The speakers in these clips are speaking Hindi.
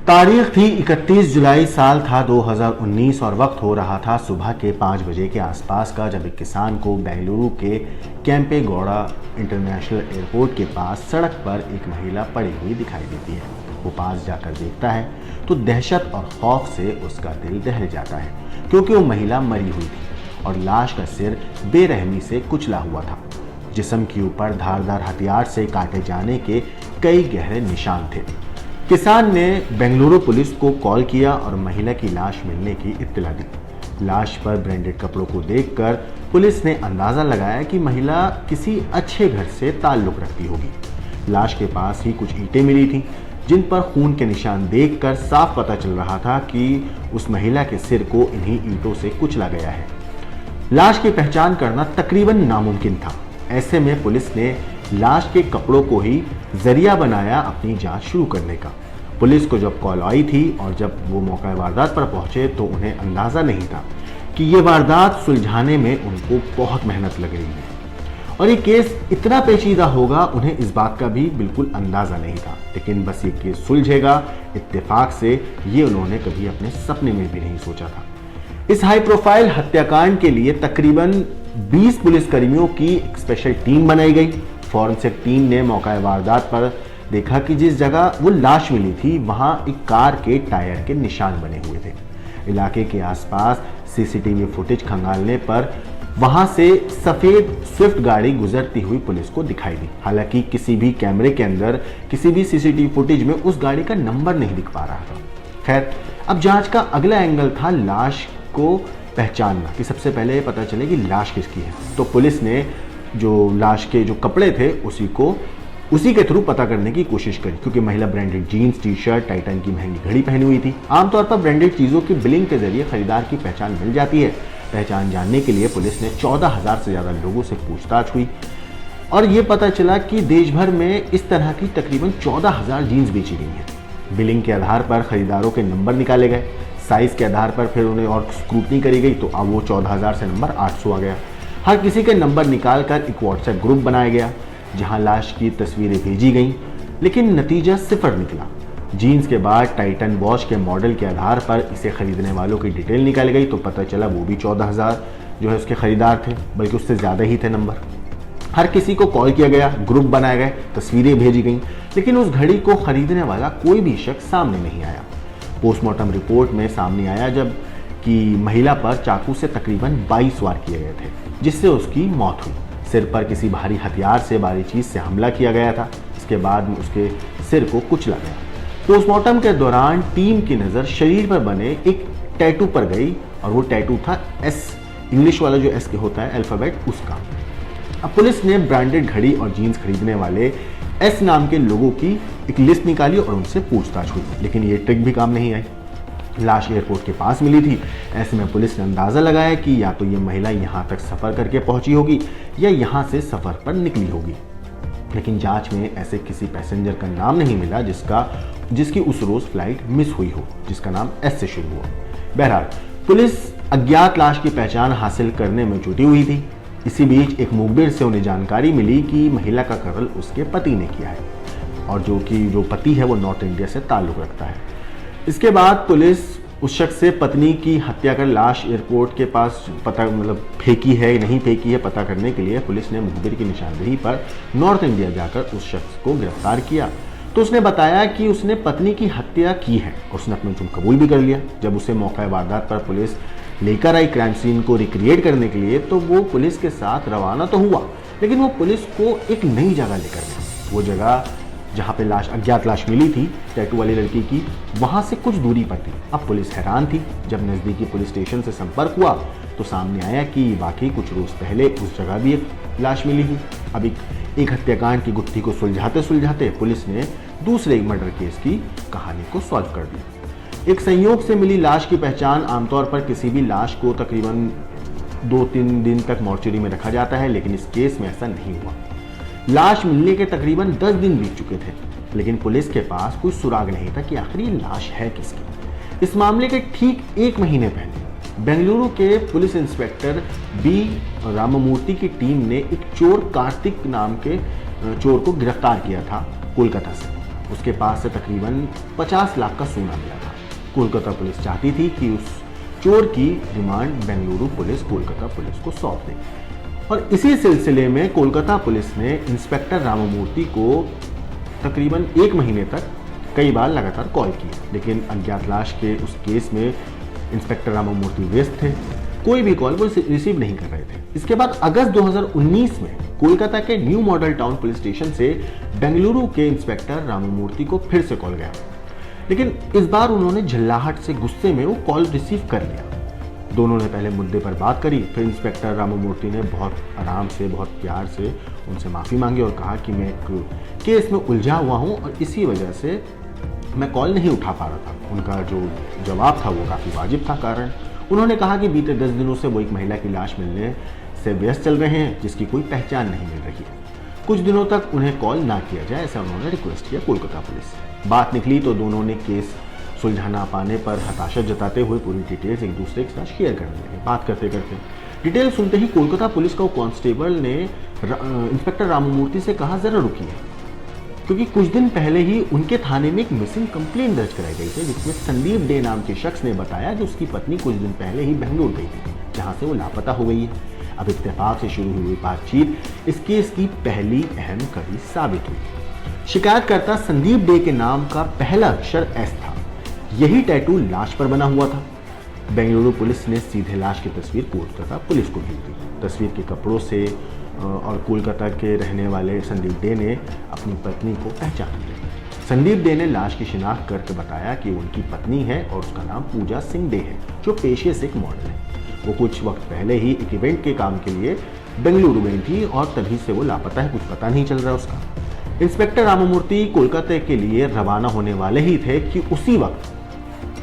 तारीख थी 31 जुलाई, साल था 2019 और वक्त हो रहा था सुबह के 5 बजे के आसपास का, जब एक किसान को बेंगलुरु के केम्पेगौड़ा इंटरनेशनल एयरपोर्ट के पास सड़क पर एक महिला पड़ी हुई दिखाई देती है। वो पास जाकर देखता है तो दहशत और खौफ से उसका दिल दहल जाता है, क्योंकि वो महिला मरी हुई थी और लाश का सिर बेरहमी से कुचला हुआ था। जिस्म के ऊपर धारदार हथियार से काटे जाने के कई गहरे निशान थे। किसान ने बेंगलुरु पुलिस को कॉल किया और महिला की लाश मिलने की इत्तला दी। लाश पर ब्रांडेड कपड़ों को देखकर पुलिस ने अंदाज़ा लगाया कि महिला किसी अच्छे घर से ताल्लुक़ रखती होगी। लाश के पास ही कुछ ईंटें मिली थीं, जिन पर खून के निशान देखकर साफ पता चल रहा था कि उस महिला के सिर को इन्हीं ईंटों से कुचला गया है। लाश की पहचान करना तकरीबन नामुमकिन था। ऐसे में पुलिस ने लाश के कपड़ों को ही जरिया बनाया अपनी जांच शुरू करने का। पुलिस को जब कॉल आई थी और जब वो मौका वारदात पर पहुंचे तो उन्हें अंदाज़ा नहीं था कि ये वारदात सुलझाने में उनको बहुत मेहनत लग रही है और ये केस इतना पेचीदा होगा, उन्हें इस बात का भी बिल्कुल अंदाज़ा नहीं था। लेकिन बस ये केस सुलझेगा इत्तेफाक से, ये उन्होंने कभी अपने सपने में भी नहीं सोचा था। इस हाई प्रोफाइल हत्याकांड के लिए तकरीबन 20 पुलिसकर्मियों की एक स्पेशल टीम बनाई गई। फॉरेंसिक टीम ने मौका वारदात पर देखा कि जिस जगह वो लाश मिली थी वहां एक कार के टायर के निशान बने हुए थे। इलाके के आसपास सीसीटीवी फुटेज खंगालने पर वहां से सफेद स्विफ्ट गाड़ी गुजरती हुई पुलिस को दिखाई दी। हालांकि किसी भी कैमरे के अंदर किसी भी सीसीटीवी फुटेज में उस गाड़ी का नंबर नहीं दिख पा रहा था। खैर, अब जांच का अगला एंगल था लाश को पहचानना, कि सबसे पहले पता चले कि लाश किसकी है। तो पुलिस ने जो लाश के जो कपड़े थे उसी के थ्रू पता करने की कोशिश करी, क्योंकि महिला branded jeans, T shirt, Titan की महंगी घड़ी पहनी हुई थी। आमतौर पर ब्रांडेड चीज़ों की बिलिंग के जरिए खरीदार की पहचान मिल जाती है। पहचान जानने के लिए पुलिस ने 14,000 से ज़्यादा लोगों से पूछताछ हुई और ये पता चला कि देश भर में इस तरह की तकरीबन 14,000 जीन्स बेची गई हैं। बिलिंग के आधार पर खरीदारों के नंबर निकाले गए। साइज़ के आधार पर फिर उन्हें और स्क्रूटनी करी गई तो अब वो 14,000 से नंबर 800 आ गया। हर किसी के नंबर निकालकर एक व्हाट्सएप ग्रुप बनाया गया जहां लाश की तस्वीरें भेजी गईं, लेकिन नतीजा सिफर निकला। जीन्स के बाद टाइटन वॉच के मॉडल के आधार पर इसे खरीदने वालों की डिटेल निकाली गई तो पता चला वो भी 14,000 जो है उसके खरीदार थे, बल्कि उससे ज़्यादा ही थे नंबर। हर किसी को कॉल किया गया, ग्रुप बनाए गए, तस्वीरें भेजी गईं, लेकिन उस घड़ी को खरीदने वाला कोई भी शख्स सामने नहीं आया। पोस्टमार्टम रिपोर्ट में सामने आया जब कि महिला पर चाकू से तकरीबन 22 वार किए गए थे, जिससे उसकी मौत हुई। सिर पर किसी भारी हथियार से, भारी चीज से हमला किया गया था। इसके बाद उसके सिर को कुचला गया। पोस्टमार्टम के दौरान टीम की नज़र शरीर पर बने एक टैटू पर गई और वो टैटू था एस, इंग्लिश वाला जो एस के होता है अल्फाबेट, उसका। अब पुलिस ने ब्रांडेड घड़ी और जीन्स खरीदने वाले एस नाम के लोगों की एक लिस्ट निकाली और उनसे पूछताछ हुई, लेकिन ये ट्रिक भी काम नहीं आई। लाश एयरपोर्ट के पास मिली थी। ऐसे में पुलिस ने अंदाज़ा लगाया कि या तो ये महिला यहाँ तक सफ़र करके पहुंची होगी या यहाँ से सफ़र पर निकली होगी, लेकिन जांच में ऐसे किसी पैसेंजर का नाम नहीं मिला जिसकी उस रोज़ फ्लाइट मिस हुई हो, जिसका नाम एस से शुरू हुआ। बहरहाल पुलिस अज्ञात लाश की पहचान हासिल करने में जुटी हुई थी। इसी बीच एक मुखबिर से उन्हें जानकारी मिली कि महिला का कत्ल उसके पति ने किया है और जो पति है वो नॉर्थ इंडिया से ताल्लुक़ रखता है। इसके बाद पुलिस उस शख्स से पत्नी की हत्या कर लाश एयरपोर्ट के पास फेंकी है नहीं फेंकी है पता करने के लिए पुलिस ने मुखबिर की निशानदेही पर नॉर्थ इंडिया जाकर उस शख्स को गिरफ्तार किया। तो उसने बताया कि उसने पत्नी की हत्या की है और उसने अपना जुर्म कबूल भी कर लिया। जब उसे मौका वारदात पर पुलिस लेकर आई क्राइम सीन को रिक्रिएट करने के लिए तो वो पुलिस के साथ रवाना तो हुआ, लेकिन वो पुलिस को एक नई जगह लेकर गया। वो जगह जहाँ पे अज्ञात लाश मिली थी टैटू वाली लड़की की, वहाँ से कुछ दूरी पर थी। अब पुलिस हैरान थी। जब नज़दीकी पुलिस स्टेशन से संपर्क हुआ तो सामने आया कि वाकई कुछ रोज़ पहले उस जगह भी एक लाश मिली थी। अब एक हत्याकांड की गुत्थी को सुलझाते सुलझाते पुलिस ने दूसरे मर्डर केस की कहानी को सॉल्व कर दिया। एक संयोग से मिली लाश की पहचान, आमतौर पर किसी भी लाश को तकरीबन 2-3 दिन तक मॉर्चरी में रखा जाता है, लेकिन इस केस में ऐसा नहीं हुआ। लाश मिलने के तकरीबन 10 दिन बीत चुके थे, लेकिन पुलिस के पास कोई सुराग नहीं था कि आखिर ये लाश है किसकी। इस मामले के ठीक 1 महीने पहले बेंगलुरु के पुलिस इंस्पेक्टर बी राममूर्ति की टीम ने एक चोर कार्तिक नाम के चोर को गिरफ्तार किया था कोलकाता से। उसके पास से तकरीबन 50 लाख का सोना मिला था। कोलकाता पुलिस चाहती थी कि उस चोर की remand Bengaluru police Kolkata police को सौंप दे और इसी सिलसिले में कोलकाता पुलिस ने इंस्पेक्टर रामामूर्ति को तकरीबन 1 महीने तक कई बार लगातार कॉल की, लेकिन अज्ञात लाश के उस केस में इंस्पेक्टर रामामूर्ति व्यस्त थे, कोई भी कॉल वो रिसीव नहीं कर रहे थे। इसके बाद अगस्त 2019 में कोलकाता के new model town police station से बेंगलुरु के इंस्पेक्टर रामामूर्ति को फिर से कॉल गया, लेकिन इस बार उन्होंने झल्लाहट से गुस्से में वो कॉल रिसीव कर लिया। दोनों ने पहले मुद्दे पर बात करी, फिर इंस्पेक्टर रामामूर्ति ने बहुत आराम से, बहुत प्यार से उनसे माफ़ी मांगी और कहा कि मैं एक केस में उलझा हुआ हूँ और इसी वजह से मैं कॉल नहीं उठा पा रहा था। उनका जो जवाब था वो काफ़ी वाजिब था। कारण उन्होंने कहा कि बीते 10 दिनों से वो एक महिला की लाश मिलने से व्यस्त चल रहे हैं जिसकी कोई पहचान नहीं मिल रही है। कुछ दिनों तक उन्हें कॉल ना किया जाए, ऐसा उन्होंने रिक्वेस्ट किया कोलकाता पुलिस से। बात निकली तो दोनों ने केस सुलझा ना पाने पर हताशा जताते हुए पूरी डिटेल्स एक दूसरे के साथ शेयर करने लगे। बात करते करते डिटेल सुनते ही कोलकाता पुलिस का कांस्टेबल ने इंस्पेक्टर रामामूर्ति से कहा, जरा रुकिए, क्योंकि कुछ दिन पहले ही उनके थाने में एक मिसिंग कंप्लेंट दर्ज कराई गई थी जिसमें संदीप डे नाम के शख्स ने बताया कि उसकी पत्नी कुछ दिन पहले ही बेंगलुरु गई थी, जहां से वो लापता हो गई है। अब इत्तेफाक से शुरू हुई बातचीत इस केस की पहली अहम कड़ी साबित हुई। शिकायतकर्ता संदीप डे के नाम का पहला अक्षर एस था। यही टैटू लाश पर बना हुआ था। बेंगलुरु पुलिस ने सीधे लाश की तस्वीर कोलकाता पुलिस को भेज दी। तस्वीर के कपड़ों से और कोलकाता के रहने वाले संदीप डे ने अपनी पत्नी को पहचान लिया। संदीप डे ने लाश की शिनाख्त करके बताया कि उनकी पत्नी है और उसका नाम पूजा सिंह डे है, जो पेशे से एक मॉडल है। वो कुछ वक्त पहले ही एक इवेंट के काम के लिए बेंगलुरु गई थी और तभी से वो लापता है, कुछ पता नहीं चल रहा उसका। इंस्पेक्टर रामामूर्ति कोलकाता के लिए रवाना होने वाले ही थे कि उसी वक्त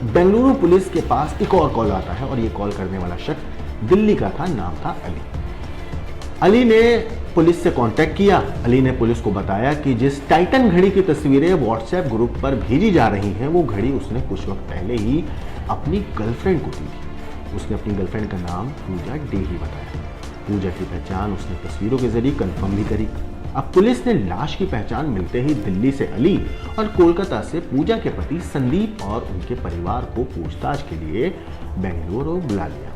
बेंगलुरु पुलिस के पास एक और कॉल आता है और ये कॉल करने वाला शख्स दिल्ली का था, नाम था अली। अली ने पुलिस से कांटेक्ट किया। अली ने पुलिस को बताया कि जिस टाइटन घड़ी की तस्वीरें व्हाट्सएप ग्रुप पर भेजी जा रही हैं वो घड़ी उसने कुछ वक्त पहले ही अपनी गर्लफ्रेंड को दी थी। उसने अपनी गर्लफ्रेंड का नाम पूजा डे ही बताया। पूजा की पहचान उसने तस्वीरों के जरिए कंफर्म भी करी। अब पुलिस ने लाश की पहचान मिलते ही दिल्ली से अली और कोलकाता से पूजा के पति संदीप और उनके परिवार को पूछताछ के लिए बेंगलुरु बुला लिया।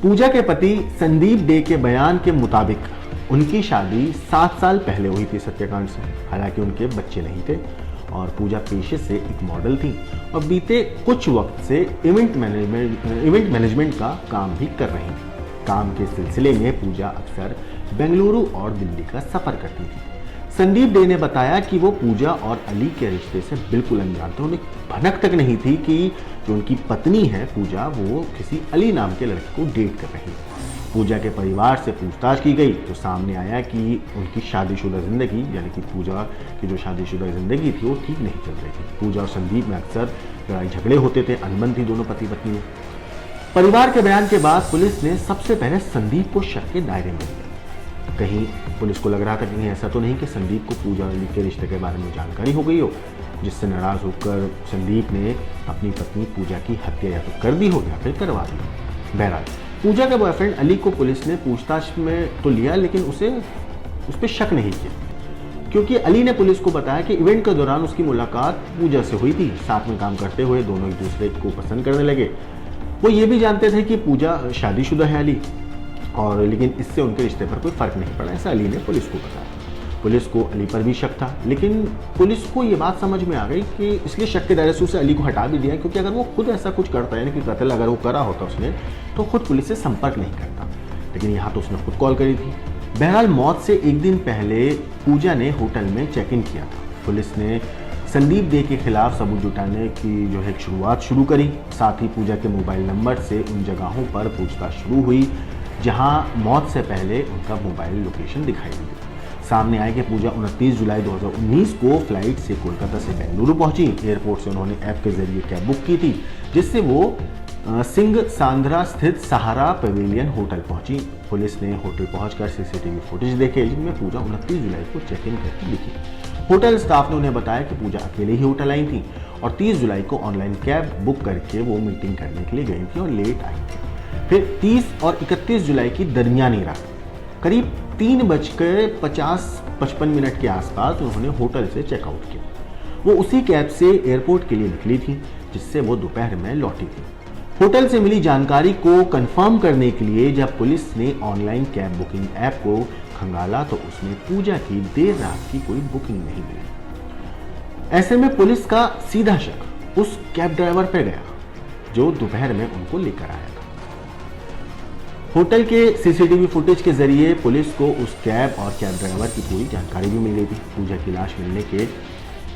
पूजा के पति संदीप डे के बयान के मुताबिक उनकी शादी 7 साल पहले हुई थी सत्याकांड से। हालांकि उनके बच्चे नहीं थे और पूजा पेशे से एक मॉडल थी और बीते कुछ वक्त से इवेंट मैनेजमेंट का काम भी कर रही थी। काम के सिलसिले में पूजा अक्सर बेंगलुरु और दिल्ली का सफर करती थी। संदीप डे ने बताया कि वो पूजा और अली के रिश्ते से बिल्कुल अनजान थे। उन्हें भनक तक नहीं थी कि जो उनकी पत्नी है पूजा, वो किसी अली नाम के लड़के को डेट कर रही है। पूजा के परिवार से पूछताछ की गई तो सामने आया कि उनकी शादीशुदा जिंदगी, यानी कि पूजा की जो शादीशुदा जिंदगी थी वो ठीक नहीं चल रही थी। पूजा और संदीप में अक्सर लड़ाई झगड़े होते थे, अनबन थी दोनों पति पत्नी में। परिवार के बयान के बाद पुलिस ने सबसे पहले संदीप को शक के दायरे में लिया। कहीं पुलिस को लग रहा था कि कहीं ऐसा तो नहीं कि संदीप को पूजा और अली के रिश्ते के बारे में जानकारी हो गई हो, जिससे नाराज होकर संदीप ने अपनी पत्नी पूजा की हत्या या तो कर दी हो या फिर करवा दी हो। बहरहाल पूजा के बॉयफ्रेंड अली को पुलिस ने पूछताछ में तो लिया, लेकिन उस पर शक नहीं किया, क्योंकि अली ने पुलिस को बताया कि इवेंट के दौरान उसकी मुलाकात पूजा से हुई थी। साथ में काम करते हुए दोनों एक दूसरे को पसंद करने लगे। वो ये भी जानते थे कि पूजा शादीशुदा है अली, और लेकिन इससे उनके रिश्ते पर कोई फर्क नहीं पड़ा, ऐसा अली ने पुलिस को बताया। पुलिस को अली पर भी शक था, लेकिन पुलिस को ये बात समझ में आ गई कि इसलिए शक के दायरे से उसे अली को हटा भी दिया, क्योंकि अगर वो खुद ऐसा कुछ करता है, यानी कि कत्ल अगर वो करा होता उसने, तो खुद पुलिस से संपर्क नहीं करता। लेकिन यहाँ तो उसने खुद कॉल करी थी। बहरहाल मौत से एक दिन पहले पूजा ने होटल में चेक इन किया था। पुलिस ने संदीप डे के खिलाफ सबूत जुटाने की जो है शुरुआत शुरू करी। साथ ही पूजा के मोबाइल नंबर से उन जगहों पर पूछताछ शुरू हुई जहां मौत से पहले उनका मोबाइल लोकेशन दिखाई दी। सामने आया कि पूजा 29 जुलाई 2019 को फ्लाइट से कोलकाता से बेंगलुरु पहुंची। एयरपोर्ट से उन्होंने ऐप के जरिए कैब बुक की थी, जिससे वो सिंह सांद्रा स्थित सहारा पवेलियन होटल पहुंची। पुलिस ने होटल पहुंचकर सीसीटीवी फुटेज देखे, जिनमें पूजा 29 जुलाई को चेक इन करके दिखी। होटल स्टाफ ने उन्हें बताया कि पूजा अकेले ही होटल आई थी और 30 जुलाई को ऑनलाइन कैब बुक करके वो मीटिंग करने के लिए गई थी और लेट आई थी। फिर 30 और 31 जुलाई की दरमियानी रात करीब 3:55 के आसपास उन्होंने होटल से चेकआउट किया। वो उसी कैब से एयरपोर्ट के लिए निकली थी जिससे वो दोपहर में लौटी थी। होटल से मिली जानकारी को कंफर्म करने के लिए जब पुलिस ने ऑनलाइन कैब बुकिंग ऐप को खंगाला तो उसमें पूजा की देर रात की कोई बुकिंग नहीं मिली। ऐसे में पुलिस का सीधा शक उस कैब ड्राइवर पर गया जो दोपहर में उनको लेकर आया था। होटल के सीसीटीवी फुटेज के जरिए पुलिस को उस कैब और कैब ड्राइवर की पूरी जानकारी भी मिल गई थी। पूजा की लाश मिलने के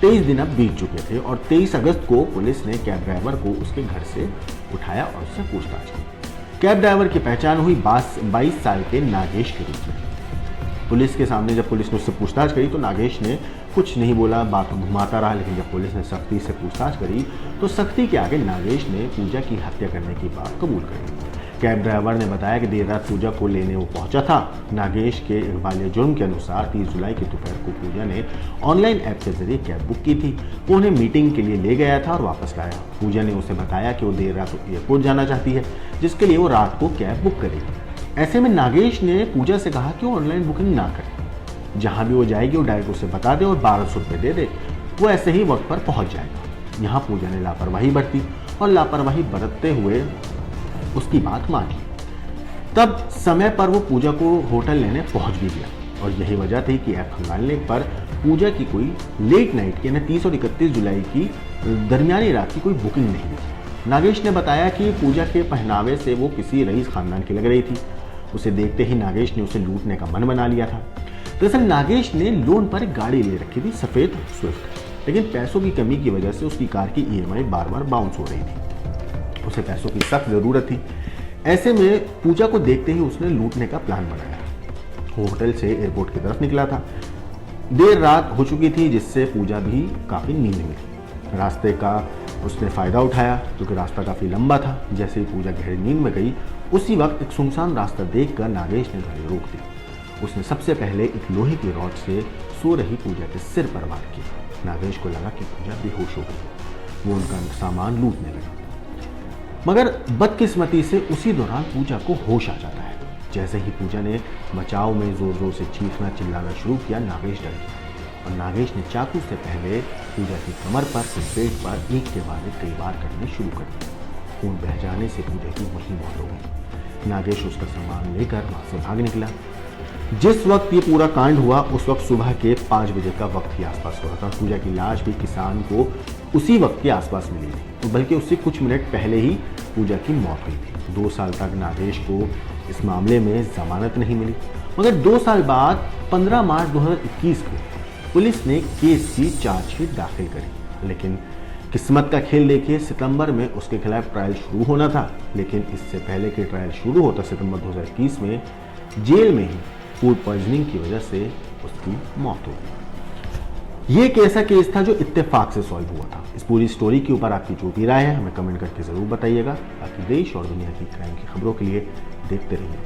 23 दिन अब बीत चुके थे और 23 अगस्त को पुलिस ने कैब ड्राइवर को उसके घर से उठाया और उससे पूछताछ की। कैब ड्राइवर की पहचान हुई 22 साल के नागेश के रूप में। पुलिस के सामने जब पुलिस ने उससे पूछताछ करी तो नागेश ने कुछ नहीं बोला, बात घुमाता रहा। लेकिन जब पुलिस ने सख्ती से पूछताछ करी तो सख्ती के आगे नागेश ने पूजा की हत्या करने की बात कबूल करी। कैब ड्राइवर ने बताया कि देर रात पूजा को लेने वो पहुंचा था। नागेश के इकबाल जुर्म के अनुसार 30 जुलाई की दोपहर को पूजा ने ऑनलाइन ऐप के जरिए कैब बुक की थी। वो उन्हें मीटिंग के लिए ले गया था और वापस लाया। पूजा ने उसे बताया कि वो देर रात एयरपोर्ट जाना चाहती है जिसके लिए वो रात को कैब बुक करेगी। ऐसे में नागेश ने पूजा से कहा कि वो ऑनलाइन बुकिंग ना करे, जहाँ भी वो जाएगी वो डायरेक्ट उसे बता दे और 1200 रुपये दे दे, वो ऐसे ही वक्त पर पहुँच जाएगा। यहाँ पूजा ने लापरवाही बरती और लापरवाही बरतते हुए उसकी बात मान ली। तब समय पर वो पूजा को होटल लेने पहुंच भी गया और यही वजह थी कि ऐप खंगालने पर पूजा की कोई लेट नाइट की यानी 30 और 31 जुलाई की दरमियानी रात की कोई बुकिंग नहीं हुई। नागेश ने बताया कि पूजा के पहनावे से वो किसी रईस खानदान की लग रही थी। उसे देखते ही नागेश ने उसे लूटने का मन बना लिया था। दरअसल नागेश ने लोन पर एक गाड़ी ले रखी थी, सफ़ेद स्विफ्ट, लेकिन पैसों की कमी की वजह से उसकी कार की EMI बार बार बाउंस हो रही थी। उसे पैसों की सख्त ज़रूरत थी। ऐसे में पूजा को देखते ही उसने लूटने का प्लान बनाया। वो होटल से एयरपोर्ट की तरफ निकला था। देर रात हो चुकी थी जिससे पूजा भी काफ़ी नींद में थी। रास्ते का उसने फ़ायदा उठाया क्योंकि रास्ता काफ़ी लंबा था। जैसे ही पूजा गहरी नींद में गई उसी वक्त एक सुनसान रास्ता देखकर नागेश ने गाड़ी रोक दी। उसने सबसे पहले एक लोहे की रॉड से सो रही पूजा के सिर पर वार किया। नागेश को लगा कि पूजा बेहोश हो गई। वो उनका सामान लूटने लगा, मगर बदकिस्मती से उसी दौरान पूजा को होश आ जाता है। जैसे ही पूजा ने बचाव में जोर जोर से चीखना चिल्लाना शुरू किया, नागेश डर गया और नागेश ने चाकू से पहले पूजा की कमर पर फिर पेट पर एक के बाद एक कई बार करने शुरू कर दिया। खून बह जाने से पूजा की वहीं मौत हो गई। नागेश उसका सामान लेकर वहाँ से भाग निकला। जिस वक्त ये पूरा कांड हुआ उस वक्त सुबह के 5 बजे का वक्त के आसपास हो रहा था। पूजा की लाश भी किसान को उसी वक्त के आसपास मिली थी, बल्कि उससे कुछ मिनट पहले ही पूजा की मौत हुई थी। 2 साल तक नागेश को इस मामले में जमानत नहीं मिली, मगर 2 साल बाद 15 मार्च 2021 को पुलिस ने केस की चार्जशीट दाखिल करी। लेकिन किस्मत का खेल देखिए, सितंबर में उसके खिलाफ ट्रायल शुरू होना था, लेकिन इससे पहले कि ट्रायल शुरू होता सितंबर 2021 में जेल में ही फूड पॉइजनिंग की वजह से उसकी मौत हो गई। ये एक ऐसा केस था जो इत्तेफाक से सॉल्व हुआ था। इस पूरी स्टोरी के ऊपर आपकी जो भी राय है हमें कमेंट करके ज़रूर बताइएगा। बाकी देश और दुनिया की क्राइम की खबरों के लिए देखते रहिए